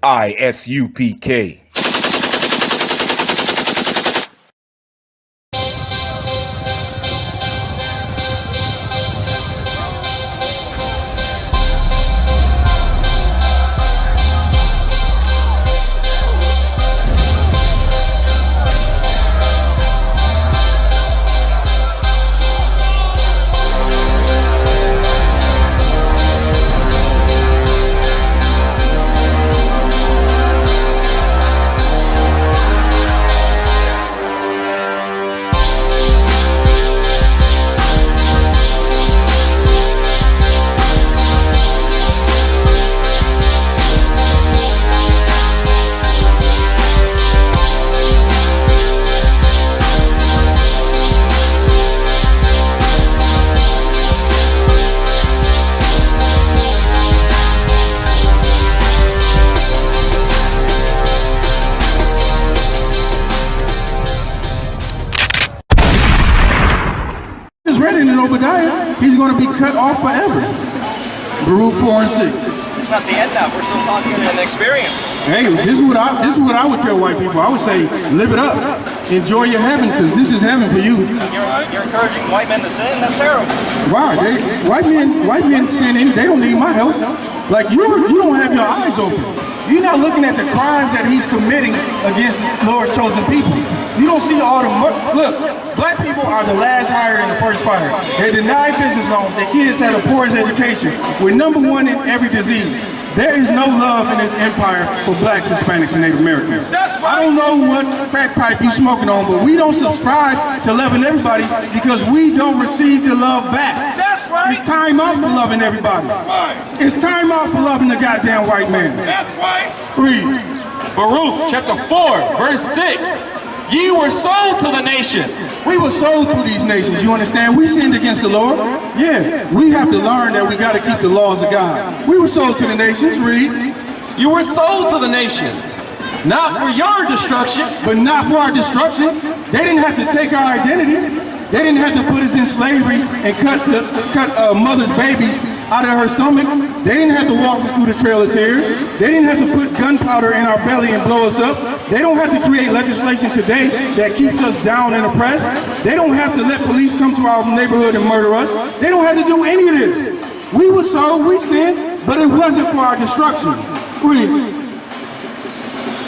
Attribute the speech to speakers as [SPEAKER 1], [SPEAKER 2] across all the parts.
[SPEAKER 1] I.S.U.P.K.
[SPEAKER 2] Written in Obadiah, he's going to be cut off forever. Baruch 4 and 6.
[SPEAKER 3] It's not the end now. We're still talking in an experience.
[SPEAKER 2] Hey, this is what I would tell white people. I would say, live it up, enjoy your heaven, because this is heaven for you.
[SPEAKER 3] You're encouraging white men to sin. That's terrible.
[SPEAKER 2] Why? White men sin. They don't need my help. Like you don't have your eyes open. You're not looking at the crimes that he's committing against the Lord's chosen people. You don't see all the look. Black people are the last hired and the first fired. They deny business loans. Their kids had the poorest education. We're #1 in every disease. There is no love in this empire for blacks, Hispanics, and Native Americans.
[SPEAKER 3] That's right.
[SPEAKER 2] I don't know what crack pipe you smoking on, but we don't subscribe to loving everybody because we don't receive the love back.
[SPEAKER 3] That's right.
[SPEAKER 2] It's time out for loving everybody.
[SPEAKER 3] Right.
[SPEAKER 2] It's time out for loving the goddamn white man.
[SPEAKER 3] That's right.
[SPEAKER 2] Read.
[SPEAKER 4] Baruch chapter 4, verse 6. Ye were sold to the nations.
[SPEAKER 2] We were sold to these nations, you understand? We sinned against the Lord. Yeah, we have to learn that we got to keep the laws of God. We were sold to the nations, read.
[SPEAKER 4] You were sold to the nations, not for your destruction.
[SPEAKER 2] But not for our destruction. They didn't have to take our identity. They didn't have to put us in slavery and cut mother's babies out of her stomach. They didn't have to walk us through the Trail of Tears. They didn't have to put gunpowder in our belly and blow us up. They don't have to create legislation today that keeps us down and oppressed. They don't have to let police come to our neighborhood and murder us. They don't have to do any of this. We were sold, we sinned, but it wasn't for our destruction. Read.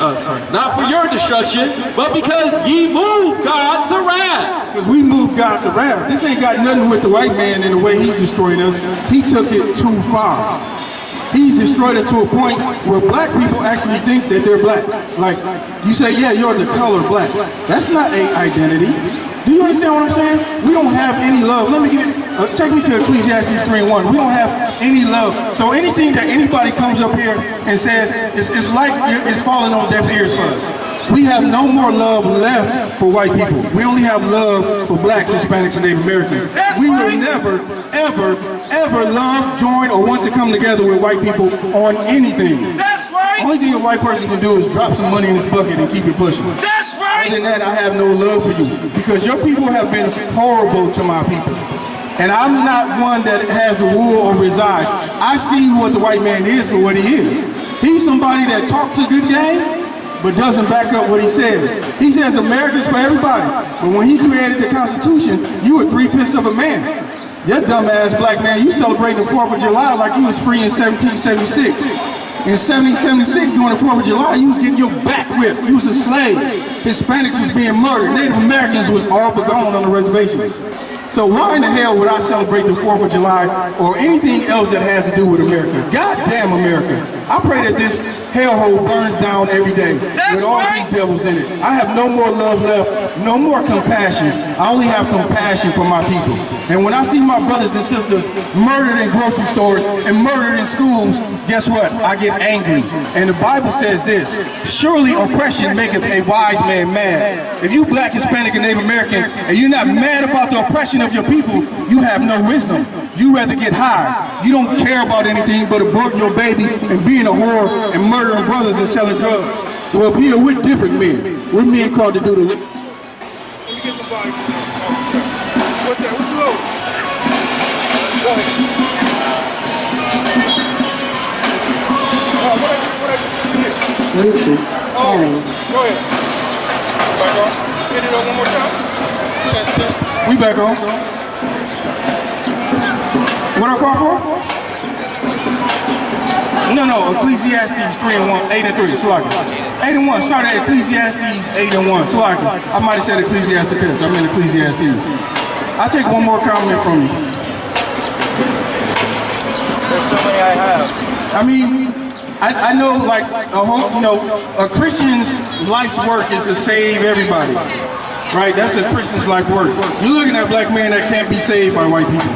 [SPEAKER 4] Not for your destruction, but because ye moved God to wrath.
[SPEAKER 2] Because we moved God to wrath. This ain't got nothing with the white man and the way he's destroying us. He took it too far. He's destroyed us to a point where black people actually think that they're black. Like, you say, yeah, you're the color black. That's not an identity. Do you understand what I'm saying? We don't have any love. Let me take me to Ecclesiastes 3:1. We don't have any love. So anything that anybody comes up here and says, it's like it's falling on deaf ears for us. We have no more love left for white people. We only have love for blacks, Hispanics, and Native Americans. We will never, ever love, join, or want to come together with white people on anything.
[SPEAKER 3] That's right.
[SPEAKER 2] Only thing a white person can do is drop some money in his bucket and keep it pushing.
[SPEAKER 3] That's right.
[SPEAKER 2] Other than that, I have no love for you because your people have been horrible to my people. And I'm not one that has the rule over his eyes. I see what the white man is for what he is. He's somebody that talks a good game, but doesn't back up what he says. He says America's for everybody. But when he created the Constitution, you were 3/5 of a man. That dumbass black man, you celebrating the 4th of July like you was free in 1776. In 1776, during the 4th of July, you was getting your back whipped. You was a slave. Hispanics was being murdered. Native Americans was all but gone on the reservations. So why in the hell would I celebrate the 4th of July or anything else that has to do with America? Goddamn America. I pray that this hellhole burns down every day with all these devils in it. I have no more love left, no more compassion. I only have compassion for my people. And when I see my brothers and sisters murdered in grocery stores and murdered in schools, guess what? I get angry. And the Bible says this, surely oppression maketh a wise man mad. If you black, Hispanic, and Native American, and you're not mad about the oppression of your people, you have no wisdom. You rather get high. You don't care about anything but aborting your baby and being a whore and murdering brothers and selling drugs. Well, Peter, we're different men. We're men called to do the... Let me get somebody. What's that? What you want? Go ahead. What I just took you here?
[SPEAKER 1] Bluetooth on.
[SPEAKER 2] Go ahead. Back on. Hit it on one more time. Test, test. We back on. What I call for? No, Ecclesiastes 3:1, 8 and 3, Salaki. 8 and 1, start at Ecclesiastes 8 and 1, Salaki. I might have said Ecclesiasticus, I meant Ecclesiastes. I'll take one more comment from you.
[SPEAKER 3] There's so many I have.
[SPEAKER 2] I mean, I know like a Christian's life's work is to save everybody, right? That's a Christian's life work. You're looking at black men that can't be saved by white people.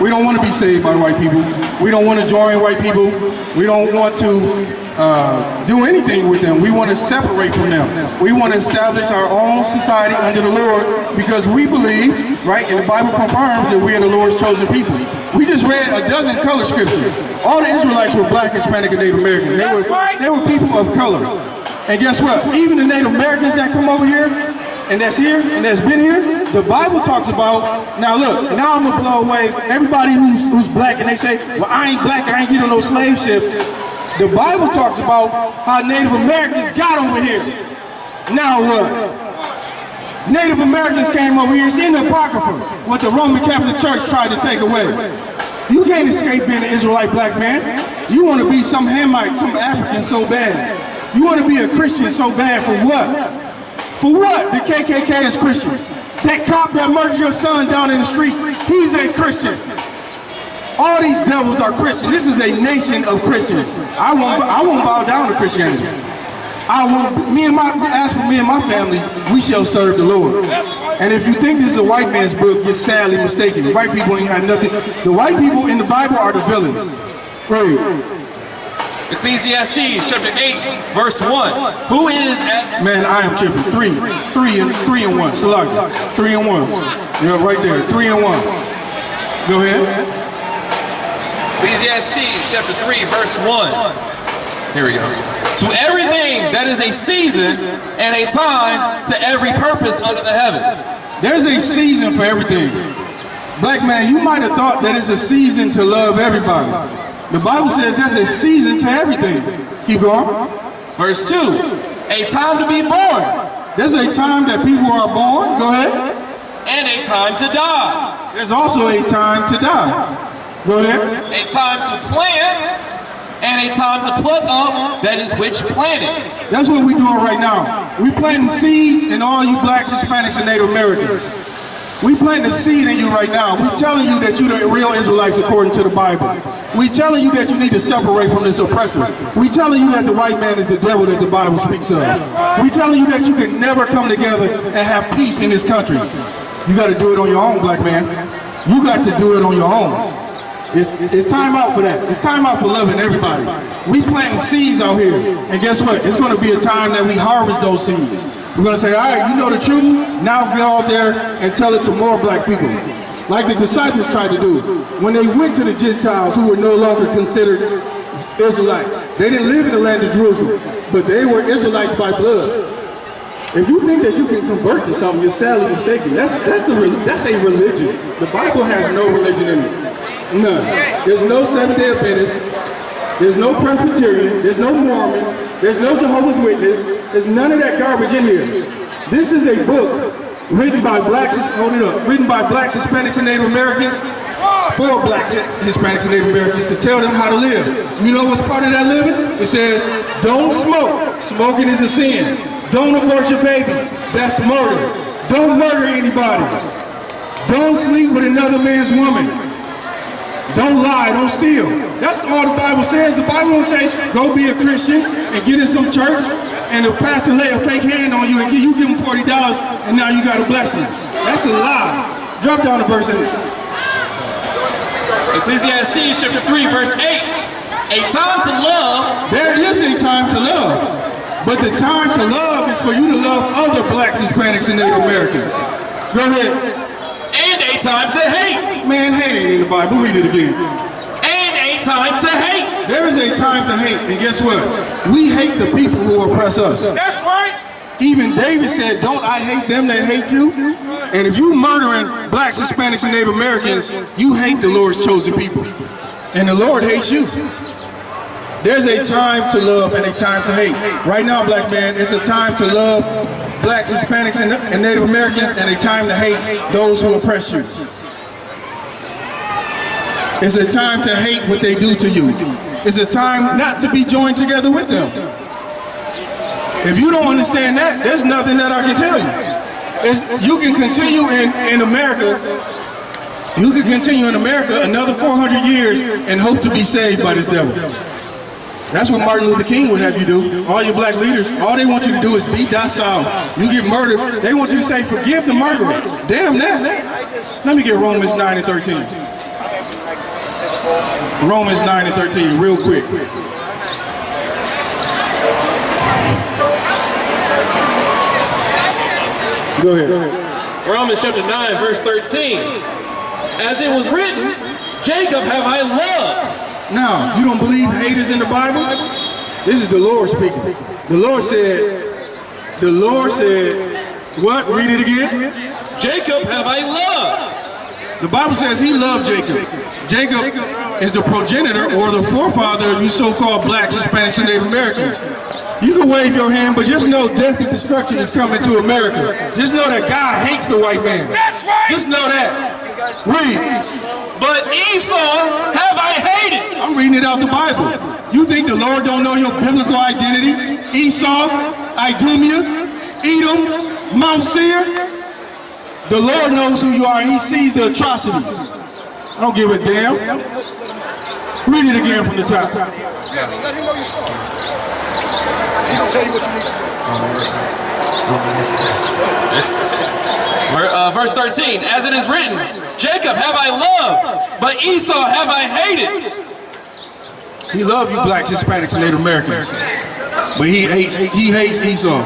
[SPEAKER 2] We don't want to be saved by white people. We don't want to join white people. We don't want to do anything with them. We want to separate from them. We want to establish our own society under the Lord because we believe, right, and the Bible confirms that we are the Lord's chosen people. We just read a dozen color scriptures. All the Israelites were black, Hispanic, and Native American. They were people of color. And guess what? Even the Native Americans that come over here, and that's here, and that's been here, the Bible talks about, now look, now I'm gonna blow away everybody who's black and they say, well, I ain't black, I ain't get on no slave ship. The Bible talks about how Native Americans got over here. Now what? Native Americans came over here, it's in the Apocrypha, what the Roman Catholic Church tried to take away. You can't escape being an Israelite black man. You wanna be some Hamite, some African so bad. You wanna be a Christian so bad for what? For what? The KKK is Christian. That cop that murdered your son down in the street, he's a Christian. All these devils are Christian. This is a nation of Christians. I won't bow down to Christianity. As for me and my family, we shall serve the Lord. And if you think this is a white man's book, you're sadly mistaken. White people ain't had nothing. The white people in the Bible are the villains. Right.
[SPEAKER 4] Ecclesiastes chapter 8, verse 1. Who is as...
[SPEAKER 2] Man, I am tripping. 3 and 1. Salaki. 3 and 1. Yeah, right there. 3 and 1. Go ahead.
[SPEAKER 4] Ecclesiastes chapter 3, verse 1. Here we go. To everything that is a season and a time to every purpose under the heaven.
[SPEAKER 2] There's a season for everything. Black man, you might have thought that it's a season to love everybody. The Bible says there's a season to everything. Keep going.
[SPEAKER 4] Verse 2, a time to be born.
[SPEAKER 2] There's a time that people are born. Go ahead.
[SPEAKER 4] And a time to die.
[SPEAKER 2] There's also a time to die. Go ahead.
[SPEAKER 4] A time to plant and a time to pluck up that is which planted.
[SPEAKER 2] That's what we're doing right now. We're planting seeds in all you blacks, Hispanics, and Native Americans. We planting a seed in you right now. We're telling you that you're the real Israelites according to the Bible. We're telling you that you need to separate from this oppressor. We're telling you that the white man is the devil that the Bible speaks of. We're telling you that you can never come together and have peace in this country. You got to do it on your own, black man. You got to do it on your own. It's time out for that. It's time out for loving everybody. We planting seeds out here. And guess what? It's going to be a time that we harvest those seeds. We're going to say, all right, you know the truth. Now get out there and tell it to more black people. Like the disciples tried to do. When they went to the Gentiles who were no longer considered Israelites. They didn't live in the land of Jerusalem, but they were Israelites by blood. If you think that you can convert to something, you're sadly mistaken. That's a religion. The Bible has no religion in it. None. There's no Seventh-day Adventist. There's no Presbyterian. There's no Mormon. There's no Jehovah's Witness. There's none of that garbage in here. This is a book written by blacks, written by blacks, Hispanics, and Native Americans, for blacks, Hispanics, and Native Americans to tell them how to live. You know what's part of that living? It says, don't smoke. Smoking is a sin. Don't abort your baby. That's murder. Don't murder anybody. Don't sleep with another man's woman. Don't lie, don't steal. That's all the Bible says. The Bible won't say, go be a Christian and get in some church and the pastor lay a fake hand on you and you give him $40 and now you got a blessing. That's a lie. Drop down to verse 8.
[SPEAKER 4] Ecclesiastes chapter 3, verse 8. A time to love.
[SPEAKER 2] There is a time to love. But the time to love is for you to love other blacks, Hispanics, and Native Americans. Go ahead.
[SPEAKER 4] And a time to hate.
[SPEAKER 2] Man, hate ain't in the Bible. Read it again.
[SPEAKER 4] And a time to hate.
[SPEAKER 2] There is a time to hate. And guess what? We hate the people who oppress us.
[SPEAKER 3] That's right.
[SPEAKER 2] Even David said, don't I hate them that hate you? And if you murdering blacks, Hispanics, and Native Americans, you hate the Lord's chosen people. And the Lord hates you. There's a time to love and a time to hate. Right now, black man, it's a time to love blacks, Hispanics, and Native Americans, and a time to hate those who oppress you. It's a time to hate what they do to you. It's a time not to be joined together with them. If you don't understand that, there's nothing that I can tell you. You can continue in America. You can continue in America another 400 years and hope to be saved by this devil. That's what Martin Luther King would have you do. All your black leaders, all they want you to do is be docile. You get murdered, they want you to say, forgive the murderer. Damn that. Let me get Romans 9 and 13. Romans 9 and 13, real quick. Go ahead.
[SPEAKER 4] Romans chapter 9, verse 13. As it was written, Jacob have I loved.
[SPEAKER 2] Now, you don't believe hate is in the Bible? This is the Lord speaking. The Lord said, what? Read it again.
[SPEAKER 4] Jacob have I loved.
[SPEAKER 2] The Bible says he loved Jacob. Jacob is the progenitor or the forefather of you so-called blacks, Hispanics, and Native Americans. You can wave your hand, but just know death and destruction is coming to America. Just know that God hates the white man.
[SPEAKER 1] That's right.
[SPEAKER 2] Just know that. Read.
[SPEAKER 4] But Esau have I hated.
[SPEAKER 2] I'm reading it out the Bible. You think the Lord don't know your biblical identity? Esau, Idumea, Edom, Mount Seir. The Lord knows who you are and he sees the atrocities. I don't give a damn. Read it again from the top.
[SPEAKER 1] Let him know you saw him. He gonna tell you what you need to do.
[SPEAKER 4] Verse 13, as it is written, Jacob have I loved, but Esau have I hated.
[SPEAKER 2] He loves you blacks, Hispanics, and Native Americans, but he hates Esau.